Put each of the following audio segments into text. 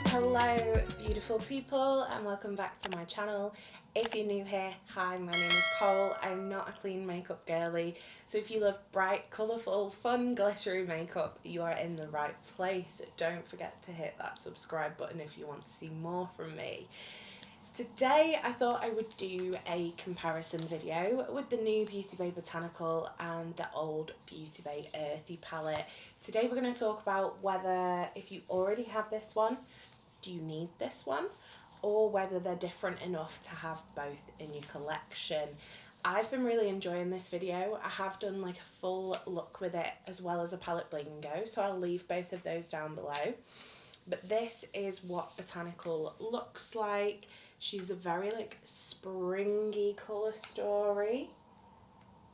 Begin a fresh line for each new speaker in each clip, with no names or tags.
Hello beautiful people and welcome back to my channel. If you're new here, hi, my name is Cole. I'm not a clean makeup girly, so if you love bright, colourful, fun, glittery makeup, you are in the right place. Don't forget to hit that subscribe button if you want to see more from me. Today I thought I would do a comparison video with the new Beauty Bay Botanical and the old Beauty Bay Earthy Palette. Today we're going to talk about whether, if you already have this one, do you need this one, or whether they're different enough to have both in your collection. I've been really enjoying this video. I have done like a full look with it as well as a palette blingo, so I'll leave both of those down below. But this is what Botanical looks like. She's a very like springy colour story.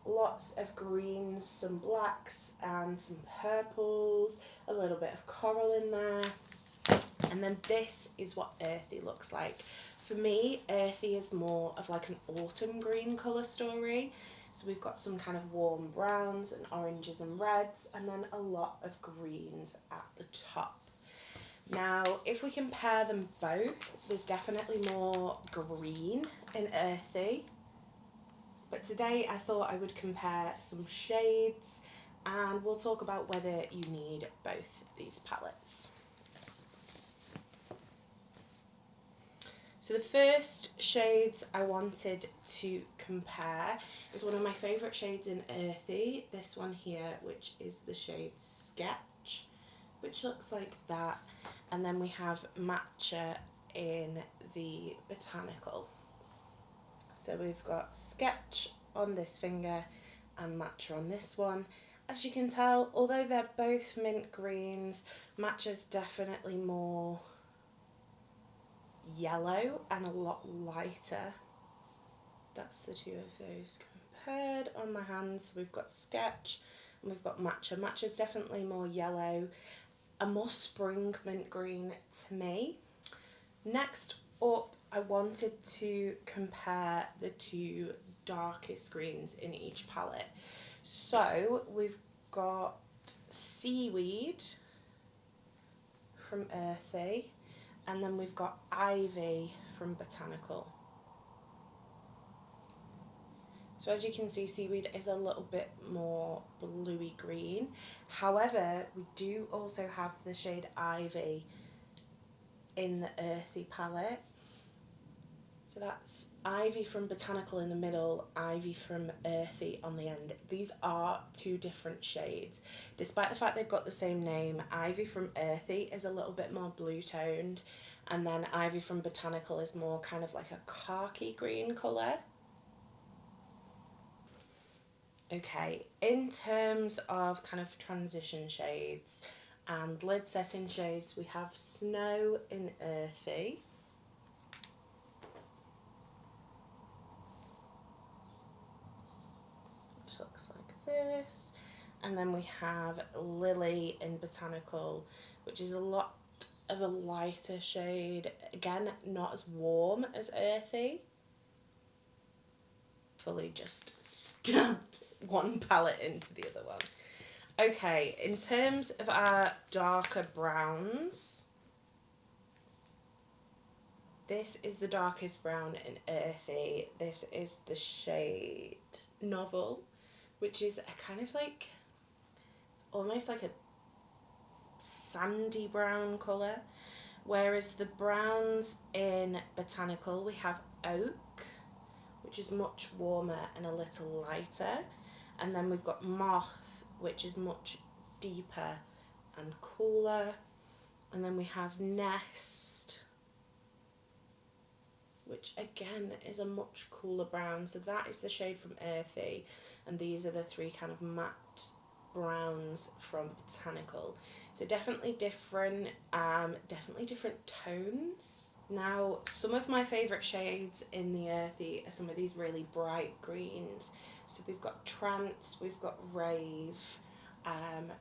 Lots of greens, some blacks and some purples, a little bit of coral in there. And then this is what Earthy looks like. For me, Earthy is more of like an autumn green colour story. So we've got some kind of warm browns and oranges and reds, and then a lot of greens at the top. Now, if we compare them both, there's definitely more green in Earthy. But today I thought I would compare some shades and we'll talk about whether you need both these palettes. So the first shades I wanted to compare is one of my favourite shades in Earthy, this one here, which is the shade Sketch, which looks like that. And then we have Matcha in the Botanical. So we've got Sketch on this finger and Matcha on this one. As you can tell, although they're both mint greens, Matcha's definitely more yellow and a lot lighter. That's the two of those compared on my hands. We've got Sketch and we've got Matcha. Matcha's definitely more yellow, a more spring mint green to me. Next up, I wanted to compare the two darkest greens in each palette. So we've got Seaweed from Earthy, and then we've got Ivy from Botanical. So as you can see, Seaweed is a little bit more bluey green. However, we do also have the shade Ivy in the Earthy palette. So that's Ivy from Botanical in the middle, Ivy from Earthy on the end. These are two different shades. Despite the fact they've got the same name, Ivy from Earthy is a little bit more blue toned, and then Ivy from Botanical is more kind of like a khaki green colour. Okay, in terms of kind of transition shades and lid setting shades, we have Snow in Earthy. Which looks like this. And then we have Lily in Botanical, which is a lot of a lighter shade. Again, not as warm as Earthy. Fully just stabbed one palette into the other one. Okay, in terms of our darker browns, this is the darkest brown in Earthy. This is the shade Novel, which is a kind of like, it's almost like a sandy brown colour. Whereas the browns in Botanical, we have Oak, which is much warmer and a little lighter. And then we've got Moth, which is much deeper and cooler. And then we have Nest, which again is a much cooler brown. So that is the shade from Earthy, and these are the three kind of matte browns from Botanical. So definitely different tones. Now, some of my favourite shades in the Earthy are some of these really bright greens. So we've got Trance, we've got Rave.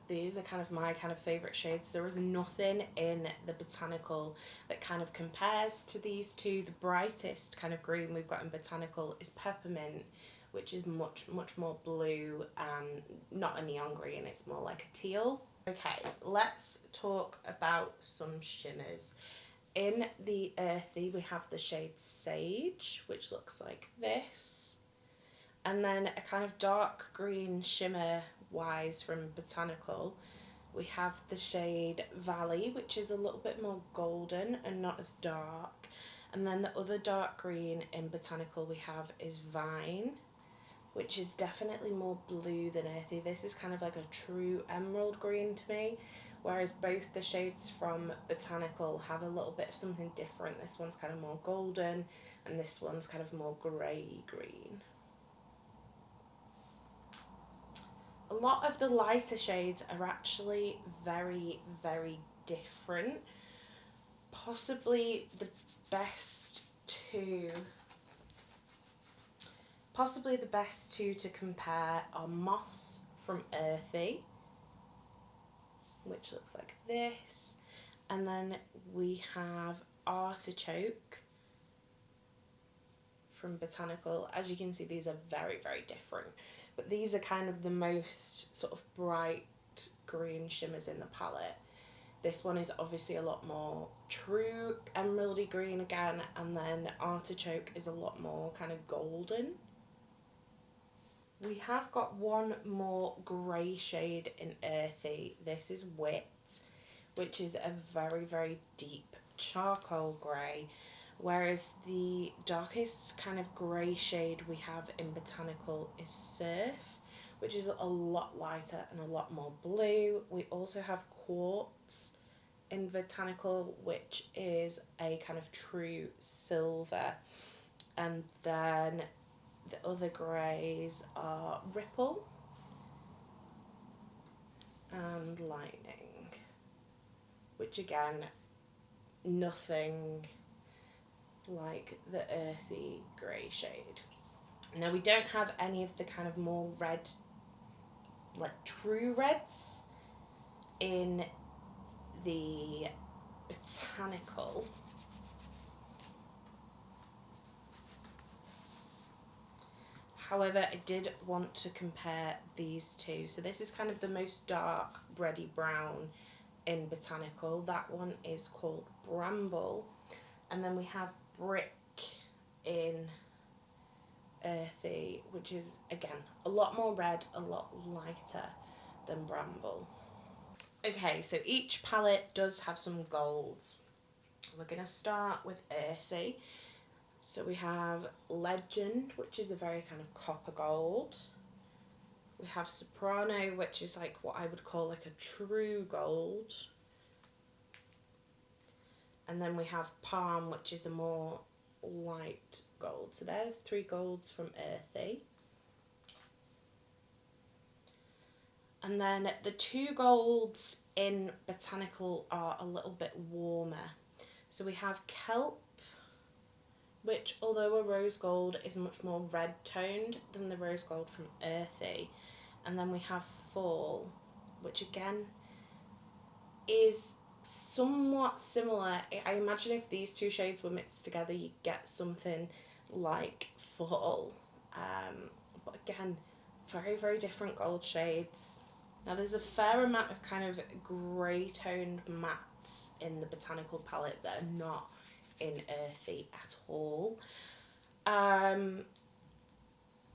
These are kind of my kind of favourite shades. There is nothing in the Botanical that kind of compares to these two. The brightest kind of green we've got in Botanical is Peppermint, which is much more blue and not a neon green, it's more like a teal. Okay, let's talk about some shimmers. In the Earthy, we have the shade Sage, which looks like this. And then a kind of dark green shimmer wise from Botanical. We have the shade Valley, which is a little bit more golden and not as dark. And then the other dark green in Botanical we have is Vine, which is definitely more blue than Earthy. This is kind of like a true emerald green to me, whereas both the shades from Botanical have a little bit of something different. This one's kind of more golden and this one's kind of more grey green. A lot of the lighter shades are actually very different. Possibly the best two to compare are Moss from Earthy, which looks like this, and then we have Artichoke from Botanical. As you can see, these are very different, but these are kind of the most sort of bright green shimmers in the palette. This one is obviously a lot more true emeraldy green again, and then Artichoke is a lot more kind of golden. We have got one more grey shade in Earthy. This is Wit, which is a very deep charcoal grey, whereas the darkest kind of grey shade we have in Botanical is Surf, which is a lot lighter and a lot more blue. We also have Quartz in Botanical, which is a kind of true silver, and then the other greys are Ripple and Lightning, which again, nothing like the Earthy grey shade. Now we don't have any of the kind of more red, like true reds in the Botanical. However, I did want to compare these two. So this is kind of the most dark bready brown in Botanical. That one is called Bramble. And then we have Brick in Earthy, which is, again, a lot more red, a lot lighter than Bramble. Okay, so each palette does have some golds. We're going to start with Earthy. So we have Legend, which is a very kind of copper gold. We have Soprano, which is like what I would call like a true gold. And then we have Palm, which is a more light gold. So there's 3 golds from Earthy. And then the 2 golds in Botanical are a little bit warmer. So we have Kelp, which, although a rose gold, is much more red toned than the rose gold from Earthy. And then we have Fall, which again is somewhat similar. I imagine if these 2 shades were mixed together, you get something like Fall. But again, very different gold shades. Now there's a fair amount of kind of grey toned mattes in the Botanical palette that are not in Earthy at all.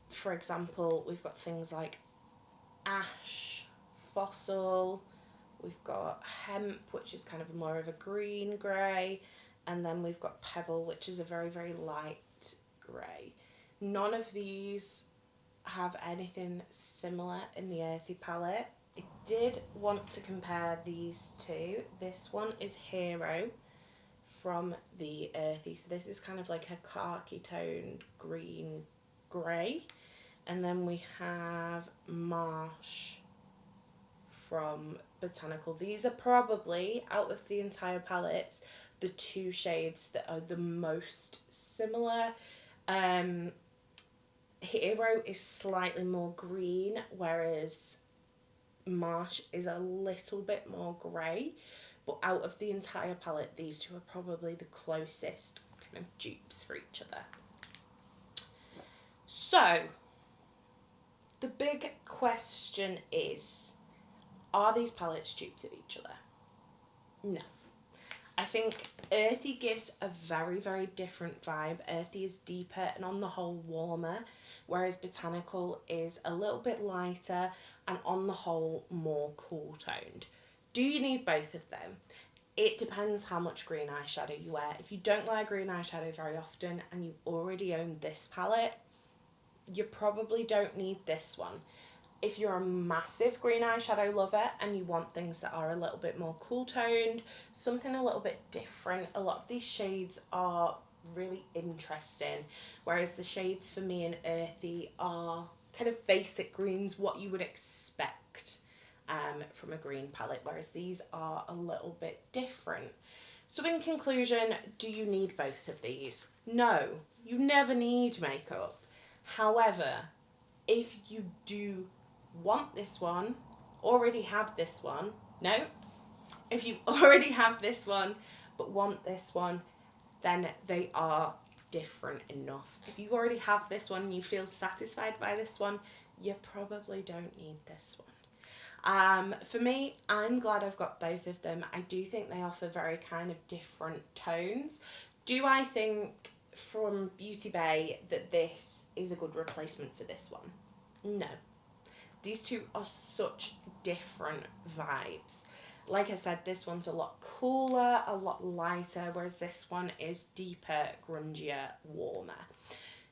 For example, we've got things like Ash, Fossil, we've got Hemp, which is kind of more of a green grey, and then we've got Pebble, which is a very light grey. None of these have anything similar in the Earthy palette. I did want to compare these two. This one is Hero from the Earthy. So this is kind of like a khaki toned green grey. And then we have Marsh from Botanical. These are probably, out of the entire palettes, the 2 shades that are the most similar. Hero is slightly more green, whereas Marsh is a little bit more grey. But out of the entire palette, these 2 are probably the closest kind of dupes for each other. So, The big question is, are these palettes dupes of each other? No. I think Earthy gives a very, very different vibe. Earthy is deeper and on the whole warmer, whereas Botanical is a little bit lighter and on the whole more cool toned. Do you need both of them? It depends how much green eyeshadow you wear. If you don't wear green eyeshadow very often and you already own this palette, you probably don't need this one. If you're a massive green eyeshadow lover and you want things that are a little bit more cool toned, something a little bit different, a lot of these shades are really interesting, whereas the shades for me in Earthy are kind of basic greens, what you would expect from a green palette, whereas these are a little bit different. So in conclusion, do you need both of these? No, you never need makeup. However, if you do want this one, already have this one, no, if you already have this one but want this one, then they are different enough. If you already have this one and you feel satisfied by this one, you probably don't need this one. For me, I'm glad I've got both of them. I do think they offer very kind of different tones. Do I think from Beauty Bay that this is a good replacement for this one? No. These two are such different vibes. Like I said, this one's a lot cooler, a lot lighter, whereas this one is deeper, grungier, warmer.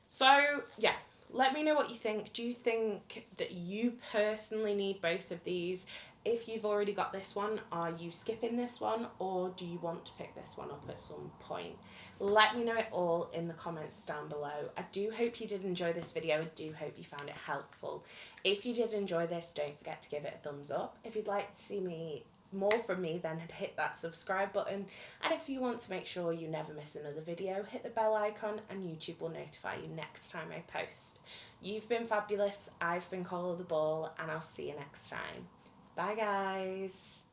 So yeah, let me know what you think. Do you think that you personally need both of these? If you've already got this one, are you skipping this one, or do you want to pick this one up at some point? Let me know it all in the comments down below. I do hope you did enjoy this video. I do hope you found it helpful. If you did enjoy this, don't forget to give it a thumbs up. If you'd like to see more from me, then hit that subscribe button. And if you want to make sure you never miss another video, hit the bell icon and YouTube will notify you next time I post. You've been fabulous. I've been Coleoftheball, and I'll see you next time. Bye guys.